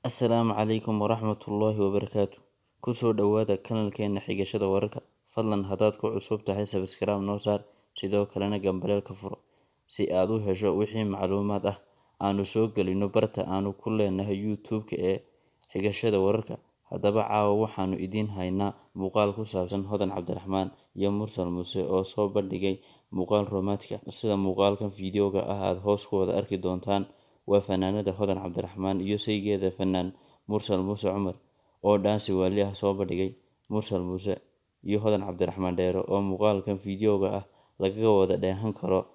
Assalaamu calaykum waraxmatullaahi wabarakaatu. Kusoo dhawaada kanalkeena xigashada wararka. Fadlan haddaad ku cusub tahay subscribe noo saar, sidoo kalena gambaleelka furo si aad u hesho wixii macluumaad ah aanu soo gelino barta aanu ku leenahay YouTube-ka ee xigashada wararka. Haddaba caawa waxaanu idiin haynaa muuqaal ku saabsan Hodan Cabdiraxmaan iyo Mursal Muuse oo soo bandhigay muuqaal romantic ah. Sida muuqaalkan fiidiyowga ah aad hoos ku wada arki doontaan, waa fanaanada Hodan Cabdiraxmaan iyo saygeeda fanaan Mursal Muuse Cumar oo dhaansi waali ah soo bandhigay. Mursal Muuse iyo Hodan Cabdiraxmaan dheero oo muuqaalkan fiidiyowga ah lagaga wada dheehan karo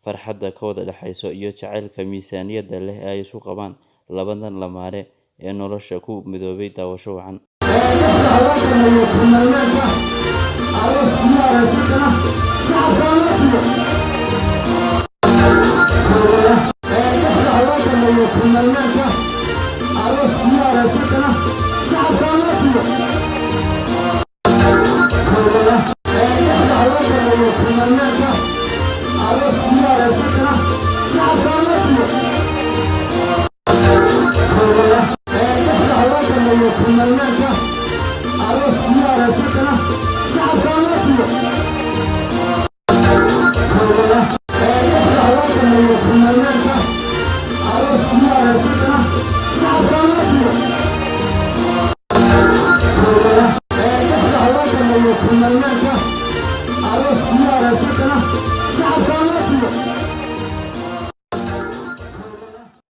farxadda ka wada dhexayso iyo jacaylka miisaaniyadda leh ay isu qabaan labadan lamaane ee nolosha ku midoobay. Daawasho wacan. Finalmente, a los ciudadanos,